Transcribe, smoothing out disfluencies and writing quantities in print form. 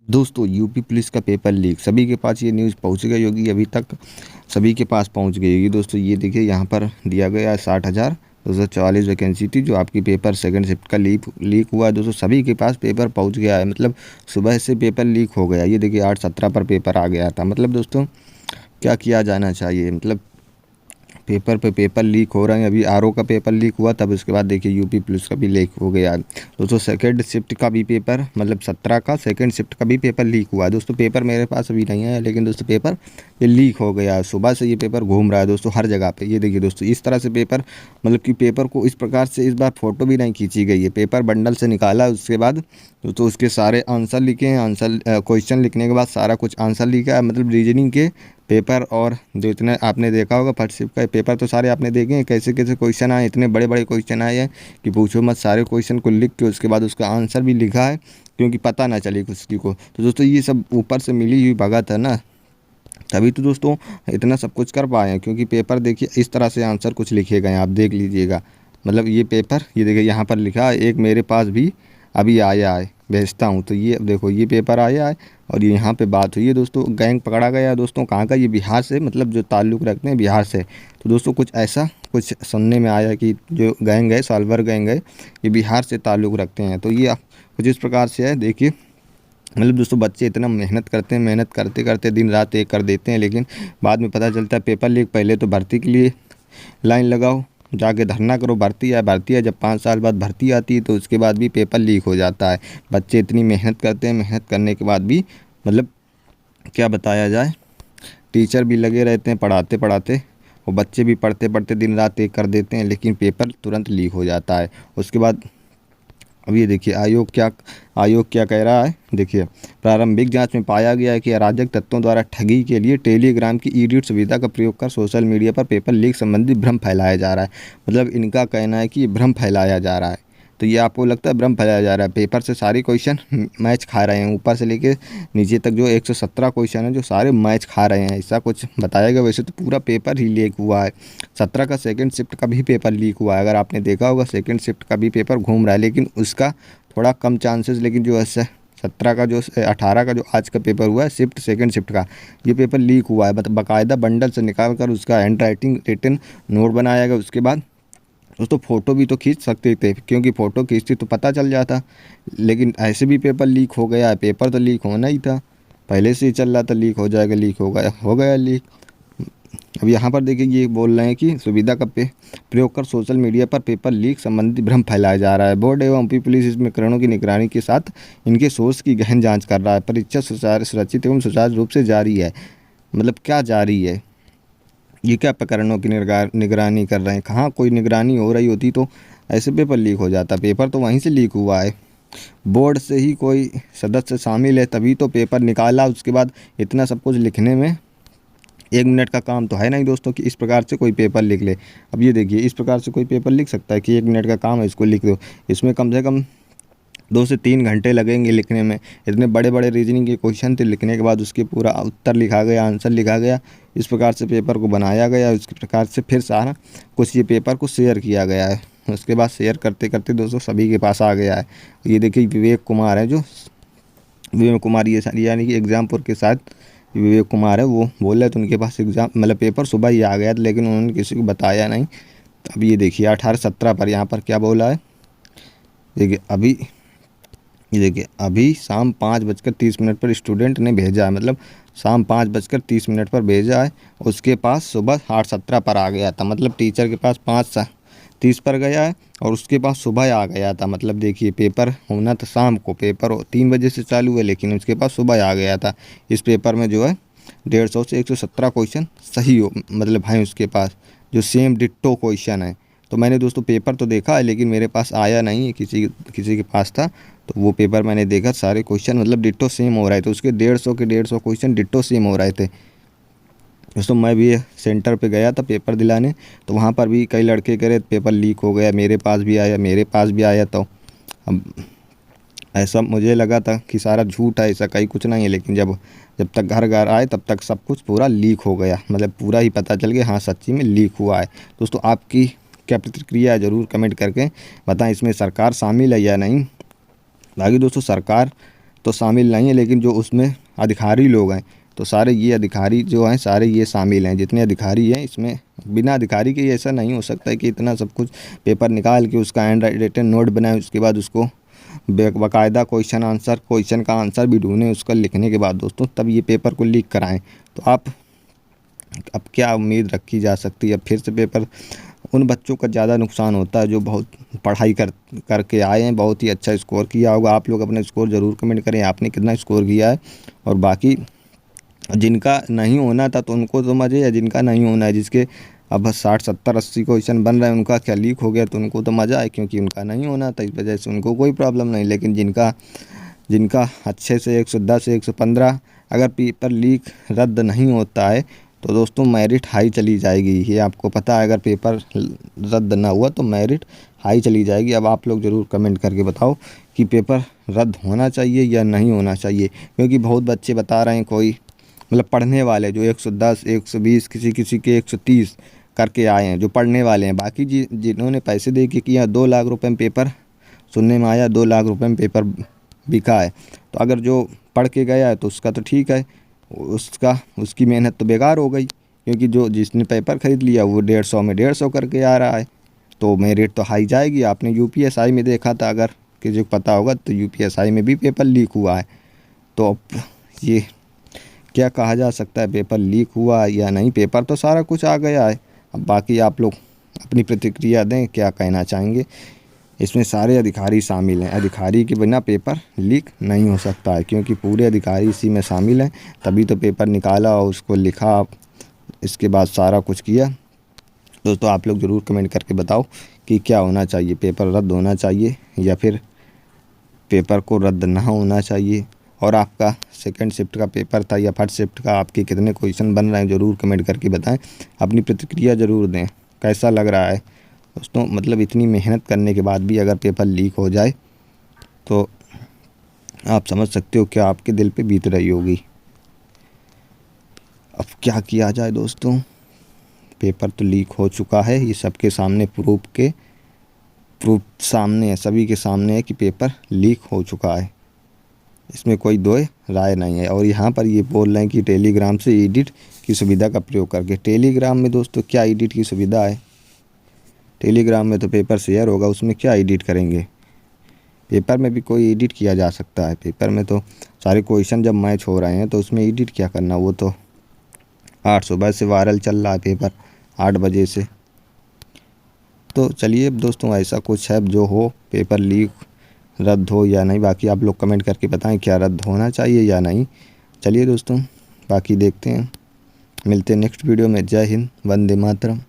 दोस्तों UP police का paper leak, सभी के पास ये न्यूज़ पहुंच गई होगी। अभी तक सभी के पास पहुंच गई होगी। दोस्तों ये देखिए यहाँ पर दिया गया है 60,244 वैकेंसी थी जो आपकी पेपर सेकंड शिफ्ट का लीक हुआ है। दोस्तों सभी के पास पेपर पहुंच गया है, मतलब सुबह से पेपर लीक हो गया। ये देखिए 8:17 पर पेपर आ गया था। मतलब दोस्तों क्या किया जाना चाहिए, मतलब पेपर पे पेपर लीक हो रहे हैं। अभी आरओ का पेपर लीक हुआ, तब उसके बाद देखिए यूपी पुलिस का भी लीक हो गया। दोस्तों सेकंड शिफ्ट का भी पेपर, मतलब 17 का सेकंड शिफ्ट का भी पेपर लीक हुआ है। दोस्तों पेपर मेरे पास अभी नहीं है, लेकिन दोस्तों पेपर ये लीक हो गया। सुबह से ये पेपर घूम रहा है दोस्तों हर जगह पे। ये देखिए दोस्तों इस तरह से पेपर, मतलब कि पेपर को इस प्रकार से इस बार फ़ोटो भी नहीं खींची गई है। पेपर बंडल से निकाला, उसके बाद तो उसके सारे आंसर लिखे हैं। आंसर क्वेश्चन लिखने के बाद सारा कुछ आंसर लिखा है, मतलब रीजनिंग के पेपर। और जो इतने आपने देखा होगा फर्स्ट शिफ्ट का पेपर तो सारे आपने देखे हैं, कैसे कैसे क्वेश्चन आए। इतने बड़े बड़े क्वेश्चन आए हैं कि पूछो मत। सारे क्वेश्चन को लिख के उसके बाद उसका आंसर भी लिखा है, क्योंकि पता ना चले किसी को। तो दोस्तों ये सब ऊपर से मिली हुई भगत है ना, तभी तो दोस्तों इतना सब कुछ कर पाए हैं। क्योंकि पेपर देखिए इस तरह से आंसर कुछ लिखे गए हैं, आप देख लीजिएगा। मतलब ये पेपर, ये देखिए यहाँ पर लिखा है, एक मेरे पास भी अभी आया है, भेजता हूँ। तो ये देखो ये पेपर आया है और ये यहाँ पे बात हुई है। दोस्तों गैंग पकड़ा गया है। दोस्तों कहाँ का, ये बिहार से, मतलब जो ताल्लुक़ रखते हैं बिहार से। तो दोस्तों कुछ ऐसा कुछ सुनने में आया कि जो गैंग है, साल्वर गैंग है, ये बिहार से ताल्लुक़ रखते हैं। तो ये कुछ इस प्रकार से है। देखिए मतलब दोस्तों बच्चे इतना मेहनत करते हैं, मेहनत करते करते दिन रात एक कर देते हैं, लेकिन बाद में पता चलता है पेपर लीक। पहले तो भर्ती के लिए लाइन लगाओ, जाके धरना करो, भर्ती है। जब 5 साल बाद भर्ती आती है तो उसके बाद भी पेपर लीक हो जाता है। बच्चे इतनी मेहनत करते हैं, मेहनत करने के बाद भी मतलब क्या बताया जाए, टीचर भी लगे रहते हैं पढ़ाते पढ़ाते, और बच्चे भी पढ़ते पढ़ते दिन रात एक कर देते हैं, लेकिन पेपर तुरंत लीक हो जाता है। उसके बाद अब ये देखिए आयोग क्या कह रहा है। देखिए प्रारंभिक जांच में पाया गया है कि अराजक तत्वों द्वारा ठगी के लिए टेलीग्राम की ई-रीड सुविधा का प्रयोग कर सोशल मीडिया पर पेपर लीक संबंधी भ्रम फैलाया जा रहा है। मतलब इनका कहना है कि ये भ्रम फैलाया जा रहा है। तो ये आपको लगता है भ्रम फैलाया जा रहा है? पेपर से सारे क्वेश्चन मैच खा रहे हैं, ऊपर से लेके नीचे तक जो 117 क्वेश्चन है जो सारे मैच खा रहे हैं, ऐसा कुछ बताया गया। वैसे तो पूरा पेपर ही लीक हुआ है। 17 का सेकंड शिफ्ट का भी पेपर लीक हुआ है। अगर आपने देखा होगा सेकंड शिफ्ट का भी पेपर घूम रहा है, लेकिन उसका थोड़ा कम चांसेस। लेकिन जो है 17 का जो 18 का जो आज का पेपर हुआ है शिफ्ट सेकंड शिफ्ट का, ये पेपर लीक हुआ है। मतलब बाकायदा बंडल से निकाल कर उसका हैंड राइटिंग रिटन नोट बनाया गया। उसके बाद दोस्तों फ़ोटो भी तो खींच सकते थे, क्योंकि फ़ोटो खींचती तो पता चल जाता। लेकिन ऐसे भी पेपर लीक हो गया है। पेपर तो लीक होना ही था, पहले से ही चल रहा था लीक हो जाएगा, लीक हो गया लीक। अब यहाँ पर देखिए ये बोल रहे हैं कि सुविधा का प्रयोग कर सोशल मीडिया पर पेपर लीक संबंधी भ्रम फैलाया जा रहा है। बोर्ड एवं यूपी पुलिस इस प्रकरणों की निगरानी के साथ इनके सोर्स की गहन जांच कर रहा है। परीक्षा सुरक्षित एवं सुचारू रूप से जारी है। मतलब क्या जारी है, ये क्या प्रकरणों की निगरानी कर रहे हैं? कहाँ कोई निगरानी हो रही होती तो ऐसे पेपर लीक हो जाता? पेपर तो वहीं से लीक हुआ है, बोर्ड से ही कोई सदस्य शामिल है तभी तो पेपर निकाला। उसके बाद इतना सब कुछ लिखने में 1 मिनट का काम तो है नहीं दोस्तों कि इस प्रकार से कोई पेपर लिख ले। अब ये देखिए इस प्रकार से कोई पेपर लिख सकता है कि 1 मिनट का काम है, इसको लिख दो? इसमें कम से कम 2 से 3 घंटे लगेंगे लिखने में। इतने बड़े बड़े रीजनिंग के क्वेश्चन थे, लिखने के बाद उसके पूरा उत्तर लिखा गया, आंसर लिखा गया। इस प्रकार से पेपर को बनाया गया, उसके प्रकार से फिर सारा कुछ ये पेपर को शेयर किया गया है। उसके बाद शेयर करते करते दोस्तों सभी के पास आ गया है। ये देखिए विवेक कुमार है, जो विवेक कुमार ये यानी कि एग्जामपुर के साथ विवेक कुमार है, वो बोल रहे थे उनके पास एग्ज़ाम, मतलब पेपर सुबह ही आ गया था, लेकिन उन्होंने किसी को बताया नहीं। तो अब ये देखिए 18:17 पर यहाँ पर क्या बोला है। देखिए अभी, ये देखिए अभी शाम 5:30 पर स्टूडेंट ने भेजा है, मतलब शाम 5:30 पर भेजा है। उसके पास सुबह 8:17 पर आ गया था। मतलब टीचर के पास 5:30 पर गया है और उसके पास सुबह आ गया था। मतलब देखिए पेपर होना था शाम को, पेपर 3 बजे से चालू है, लेकिन उसके पास सुबह आ गया था। इस पेपर में जो है 150 से 117 क्वेश्चन सही हो, मतलब हैं उसके पास, जो सेम डिट्टो क्वेश्चन है। तो मैंने दोस्तों पेपर तो देखा है, लेकिन मेरे पास आया नहीं है, किसी के पास था। तो वो पेपर मैंने देखा, सारे क्वेश्चन मतलब डिट्टो सेम हो रहे थे। उसके 150 क्वेश्चन डिट्टो सेम हो रहे थे। दोस्तों मैं भी सेंटर पे गया था पेपर दिलाने, तो वहाँ पर भी कई लड़के कह रहे पेपर लीक हो गया, मेरे पास भी आया, मेरे पास भी आया। तो अब ऐसा मुझे लगा था कि सारा झूठ है, ऐसा कहीं कुछ नहीं है। लेकिन जब जब तक घर घर आए तब तक सब कुछ पूरा लीक हो गया, मतलब पूरा ही पता चल गया हाँ सच्ची में लीक हुआ है। दोस्तों आपकी क्या प्रतिक्रिया है, ज़रूर कमेंट करके बताएं, इसमें सरकार शामिल है या नहीं। बाकी दोस्तों सरकार तो शामिल नहीं है, लेकिन जो उसमें अधिकारी लोग हैं तो सारे ये अधिकारी जो हैं सारे ये शामिल हैं। जितने अधिकारी हैं इसमें बिना अधिकारी के ऐसा नहीं हो सकता है कि इतना सब कुछ पेपर निकाल के उसका हैंड रिटन नोट बनाए, उसके बाद उसको बाकायदा क्वेश्चन का आंसर भी ढूंढें, उसका लिखने के बाद दोस्तों तब ये पेपर को लीक कराएं। तो अब क्या उम्मीद रखी जा सकती है? फिर से पेपर उन बच्चों का ज़्यादा नुकसान होता है जो बहुत पढ़ाई करके आए हैं, बहुत ही अच्छा स्कोर किया होगा। आप लोग अपना स्कोर ज़रूर कमेंट करें, आपने कितना स्कोर किया है। और बाकी जिनका नहीं होना था तो उनको तो मज़े है, जिनका नहीं होना है, जिसके अब 60 70 80 क्वेश्चन बन रहे हैं, उनका क्या लीक हो गया तो उनको तो मज़ा है, क्योंकि उनका नहीं होना था, इस वजह से उनको कोई प्रॉब्लम नहीं। लेकिन जिनका अच्छे से 110 115 अगर पेपर लीक रद्द नहीं होता है तो दोस्तों मेरिट हाई चली जाएगी। ये आपको पता है, अगर पेपर रद्द ना हुआ तो मेरिट हाई चली जाएगी। अब आप लोग ज़रूर कमेंट करके बताओ कि पेपर रद्द होना चाहिए या नहीं होना चाहिए, क्योंकि बहुत बच्चे बता रहे हैं, कोई मतलब पढ़ने वाले जो 110 120 किसी के 130 करके आए हैं, जो पढ़ने वाले हैं। बाकी जिन्होंने पैसे दे के किया, 2 लाख रुपए में पेपर सुनने में आया, 2 लाख रुपए में पेपर बिका है। तो अगर जो पढ़ के गया है तो उसका तो ठीक है, उसकी मेहनत तो बेकार हो गई, क्योंकि जिसने पेपर ख़रीद लिया वो 150 में 150 करके आ रहा है, तो मेरिट तो हाई जाएगी। आपने यूपीएसआई में देखा था, अगर किसी को पता होगा तो यूपीएसआई में भी पेपर लीक हुआ है। तो अब ये क्या कहा जा सकता है, पेपर लीक हुआ या नहीं? पेपर तो सारा कुछ आ गया है। अब बाकी आप लोग अपनी प्रतिक्रिया दें, क्या कहना चाहेंगे। इसमें सारे अधिकारी शामिल हैं, अधिकारी के बिना पेपर लीक नहीं हो सकता है, क्योंकि पूरे अधिकारी इसी में शामिल हैं, तभी तो पेपर निकाला और उसको लिखा, इसके बाद सारा कुछ किया। दोस्तों आप लोग ज़रूर कमेंट करके बताओ कि क्या होना चाहिए, पेपर रद्द होना चाहिए या फिर पेपर को रद्द ना होना चाहिए। और आपका सेकंड शिफ्ट का पेपर था या फर्स्ट शिफ्ट का, आपके कितने क्वेश्चन बन रहे हैं ज़रूर कमेंट करके बताएं, अपनी प्रतिक्रिया ज़रूर दें, कैसा लग रहा है दोस्तों। मतलब इतनी मेहनत करने के बाद भी अगर पेपर लीक हो जाए तो आप समझ सकते हो क्या आपके दिल पे बीत रही होगी। अब क्या किया जाए दोस्तों, पेपर तो लीक हो चुका है, ये सबके सामने प्रूफ सामने है, सभी के सामने है कि पेपर लीक हो चुका है, इसमें कोई दो राय नहीं है। और यहाँ पर ये बोल रहे हैं कि टेलीग्राम से एडिट की सुविधा का प्रयोग करके। टेलीग्राम में दोस्तों क्या एडिट की सुविधा है? टेलीग्राम में तो पेपर शेयर होगा, उसमें क्या एडिट करेंगे? पेपर में भी कोई एडिट किया जा सकता है? पेपर में तो सारे क्वेश्चन जब मैच हो रहे हैं तो उसमें एडिट क्या करना, वो तो 8 सुबह से वायरल चल रहा है पेपर, 8 बजे से। तो चलिए दोस्तों, ऐसा कुछ है जो हो, पेपर लीक रद्द हो या नहीं, बाकी आप लोग कमेंट करके बताएं क्या रद्द होना चाहिए या नहीं। चलिए दोस्तों, बाकी देखते हैं, मिलते हैं नेक्स्ट वीडियो में। जय हिंद, वंदे मातरम।